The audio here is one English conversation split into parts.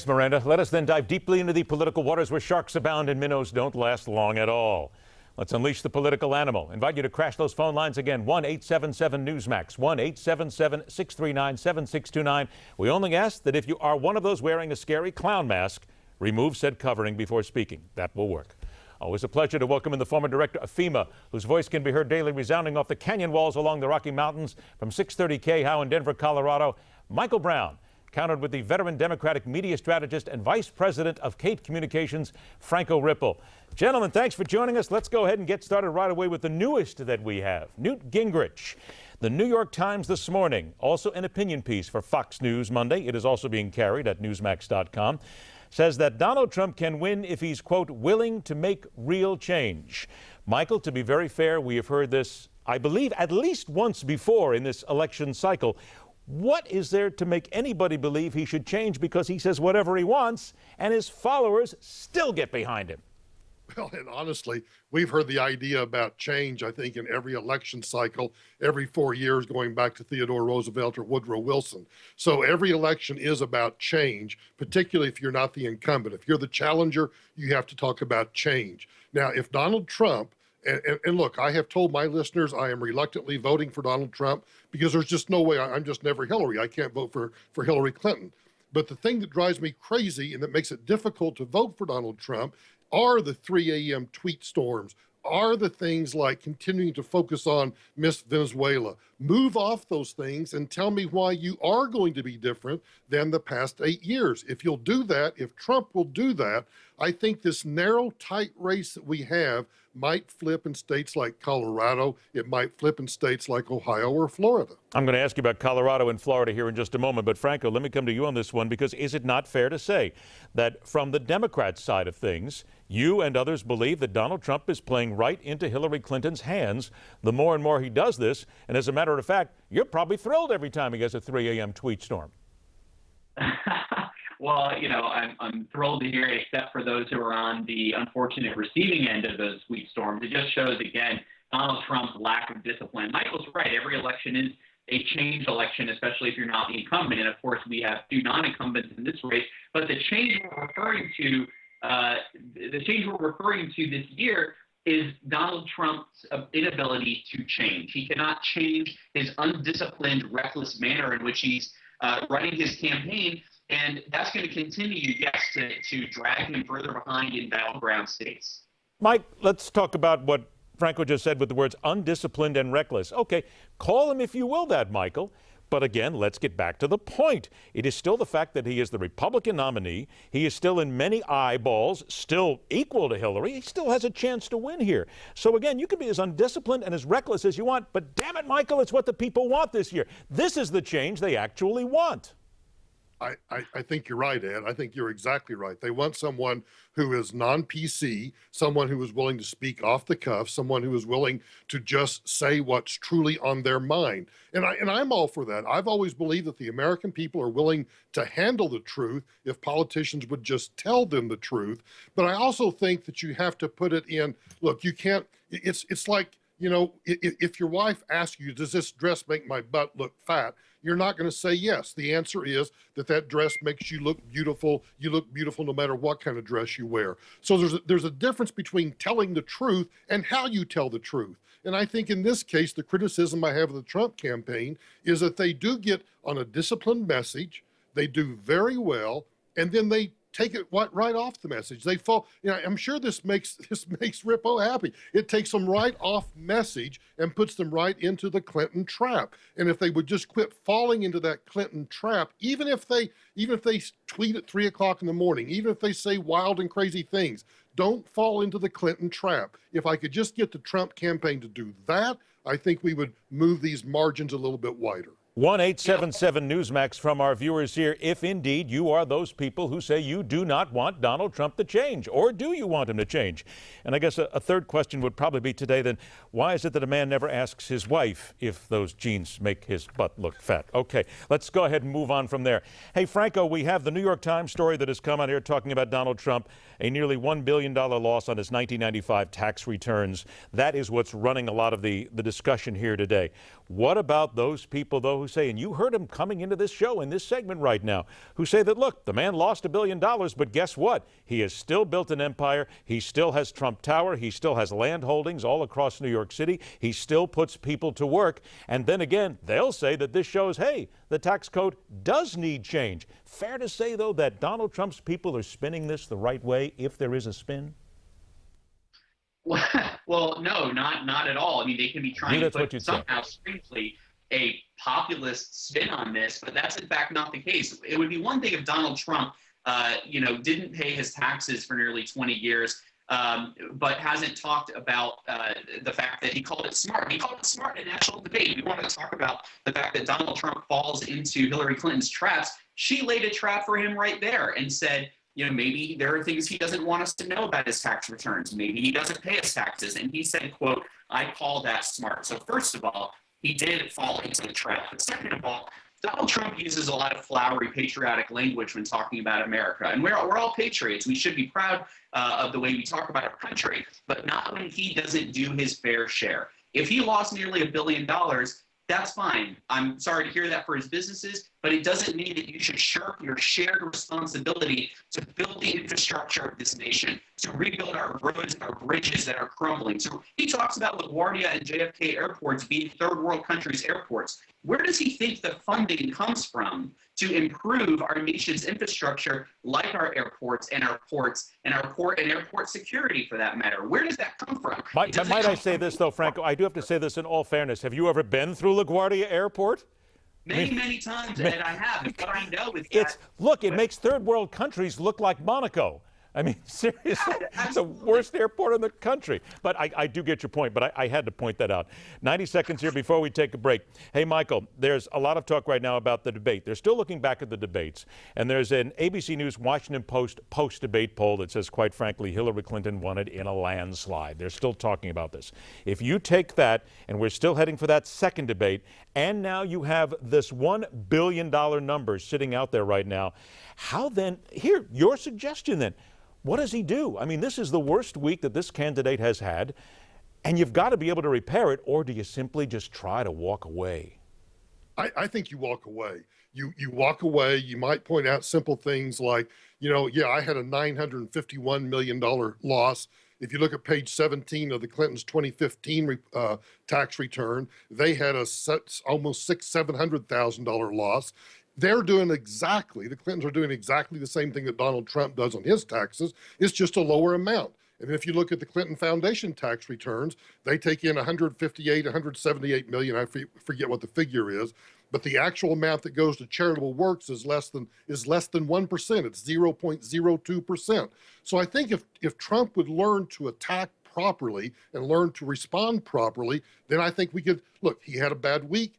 Thanks, Miranda. Let us then dive deeply into the political waters where sharks abound and minnows don't last long at all. Let's unleash the political animal. Invite you to crash those phone lines again. 1-877-NEWSMAX. 1-877-639-7629. We only ask that if you are one of those wearing a scary clown mask, remove said covering before speaking. That will work. Always a pleasure to welcome in the former director of FEMA, whose voice can be heard daily resounding off the canyon walls along the Rocky Mountains from 630 KHOW in Denver, Colorado, Michael Brown. Countered with the veteran Democratic media strategist and vice president of Cape Communications, Franco Ripple. Gentlemen, thanks for joining us. Let's go ahead and get started right away with the newest that we have, Newt Gingrich. The New York Times this morning, also an opinion piece for Fox News Monday. It is also being carried at newsmax.com. Says that Donald Trump can win if he's, quote, willing to make real change. Michael, to be very fair, we have heard this, I believe, at least once before in this election cycle. What is there to make anybody believe he should change because he says whatever he wants and his followers still get behind him? Well, and honestly, we've heard the idea about change, I think, in every election cycle, every 4 years, going back to Theodore Roosevelt or Woodrow Wilson. So every election is about change, particularly if you're not the incumbent. If you're the challenger, you have to talk about change. Now, if Donald Trump, and look, I have told my listeners I am reluctantly voting for Donald Trump because there's just no way. I'm just never Hillary. I can't vote for Hillary Clinton. But the thing that drives me crazy and that makes it difficult to vote for Donald Trump are the 3 a.m. tweet storms, are the things like continuing to focus on Miss Venezuela. Move off those things and tell me why you are going to be different than the past 8 years. If you'll do that, if Trump will do that, I think this narrow, tight race that we have might flip in states like Colorado. It might flip in states like Ohio or Florida. I'm going to ask you about Colorado and Florida here in just a moment. But Franco, let me come to you on this one, because is it not fair to say that from the Democrat side of things, you and others believe that Donald Trump is playing right into Hillary Clinton's hands the more and more he does this? And as a matter of fact, you're probably thrilled every time he gets a 3 a.m. tweet storm. Well, you know, I'm thrilled to hear it, except for those who are on the unfortunate receiving end of those tweet storms. It just shows, again, Donald Trump's lack of discipline. Michael's right. Every election is a change election, especially if you're not the incumbent. And, of course, we have two non-incumbents in this race. But the change we're referring to this year is Donald Trump's inability to change. He cannot change his undisciplined, reckless manner in which he's running his campaign. And that's going to continue, yes, to drag him further behind in battleground states. Mike, let's talk about what Franco just said with the words undisciplined and reckless. Okay, call him if you will that, Michael. But again, let's get back to the point. It is still the fact that he is the Republican nominee. He is still in many eyeballs, still equal to Hillary. He still has a chance to win here. So again, you can be as undisciplined and as reckless as you want, but damn it, Michael, it's what the people want this year. This is the change they actually want. I think you're right, Ed. I think you're exactly right. They want someone who is non-PC, someone who is willing to speak off the cuff, someone who is willing to just say what's truly on their mind. And I'm all for that. I've always believed that the American people are willing to handle the truth if politicians would just tell them the truth. But I also think that you have to put it in, look, you can't, it's like, you know, if your wife asks you, does this dress make my butt look fat? You're not going to say yes. The answer is that dress makes you look beautiful. You look beautiful no matter what kind of dress you wear. So there's a difference between telling the truth and how you tell the truth. And I think in this case, the criticism I have of the Trump campaign is that they do get on a disciplined message. They do very well, and then they take it right off the message. They fall, you know, I'm sure this makes Rippo happy. It takes them right off message and puts them right into the Clinton trap. And if they would just quit falling into that Clinton trap, even if they tweet at 3 o'clock in the morning, even if they say wild and crazy things, don't fall into the Clinton trap. If I could just get the Trump campaign to do that, I think we would move these margins a little bit wider. 1-877-NEWSMAX from our viewers here, if indeed you are those people who say you do not want Donald Trump to change, or do you want him to change? And I guess a third question would probably be today then, why is it that a man never asks his wife if those jeans make his butt look fat? Okay, let's go ahead and move on from there. Hey, Franco, we have the New York Times story that has come out here talking about Donald Trump, a nearly $1 billion loss on his 1995 tax returns. That is what's running a lot of the discussion here today. What about those people, though, who say, and you heard him coming into this show in this segment right now, who say that, look, the man lost $1 billion, but guess what? He has still built an empire. He still has Trump Tower. He still has land holdings all across New York City. He still puts people to work. And then again, they'll say that this shows, hey, the tax code does need change. Fair to say, though, that Donald Trump's people are spinning this the right way, if there is a spin? Well, no, not at all. I mean, they can be trying to put somehow strangely a populist spin on this, but that's in fact not the case. It would be one thing if Donald Trump, didn't pay his taxes for nearly 20 years, but hasn't talked about the fact that he called it smart. He called it smart in national debate. We wanted to talk about the fact that Donald Trump falls into Hillary Clinton's traps. She laid a trap for him right there and said, maybe there are things he doesn't want us to know about his tax returns. Maybe he doesn't pay his taxes. And he said, quote, "I call that smart." So first of all, he did fall into the trap. But second of all, Donald Trump uses a lot of flowery patriotic language when talking about America. And we're all patriots. We should be proud of the way we talk about our country, but not when he doesn't do his fair share. If he lost nearly $1 billion, that's fine. I'm sorry to hear that for his businesses, but it doesn't mean that you should shirk your shared responsibility to build the infrastructure of this nation, to rebuild our roads and our bridges that are crumbling. So he talks about LaGuardia and JFK airports being third world countries' airports. Where does he think the funding comes from to improve our nation's infrastructure, like our airports and our ports and our port and airport security, for that matter? Where does that come from? Might I say this, though, Franco? I do have to say this in all fairness. Have you ever been through LaGuardia Airport? Many times, Ed, I have. And what I know is that... Look, it makes third world countries look like Monaco. I mean, seriously, it's the worst airport in the country. But I do get your point, but I had to point that out. 90 seconds here before we take a break. Hey, Michael, there's a lot of talk right now about the debate. They're still looking back at the debates. And there's an ABC News Washington Post post-debate poll that says, quite frankly, Hillary Clinton won it in a landslide. They're still talking about this. If you take that, and we're still heading for that second debate, and now you have this $1 billion number sitting out there right now, how then, here, your suggestion then, what does he do? I mean, this is the worst week that this candidate has had, and you've got to be able to repair it, or do you simply just try to walk away? I think you walk away. You walk away. You might point out simple things like, I had a $951 million loss. If you look at page 17 of the Clintons' 2015 tax return, they had a almost $700,000 loss. The Clintons are doing exactly the same thing that Donald Trump does on his taxes. It's just a lower amount. And if you look at the Clinton Foundation tax returns, they take in 178 million. I forget what the figure is, but the actual amount that goes to charitable works is less than 1%. It's 0.02%. So I think if Trump would learn to attack properly and learn to respond properly, then I think we could look. He had a bad week.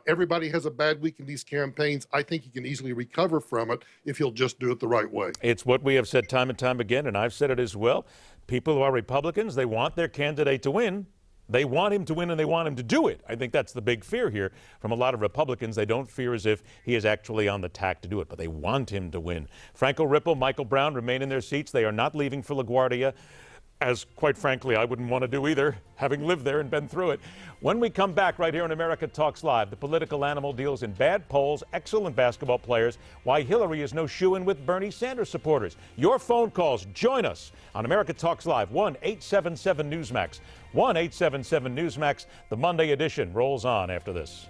Everybody has a bad week in these campaigns. I think he can easily recover from it if he'll just do it the right way. It's what we have said time and time again, and I've said it as well. People who are Republicans, they want their candidate to win. They want him to win, and they want him to do it. I think that's the big fear here from a lot of Republicans. They don't fear as if he is actually on the tack to do it, but they want him to win. Franco Ripple, Michael Brown remain in their seats. They are not leaving for LaGuardia, as quite frankly I wouldn't want to do either, having lived there and been through it. When we come back right here on America Talks Live, the political animal deals in bad polls, excellent basketball players, why Hillary is no shoo-in with Bernie Sanders supporters. Your phone calls, join us on America Talks Live, 1-877-NEWSMAX, 1-877-NEWSMAX. The Monday edition rolls on after this.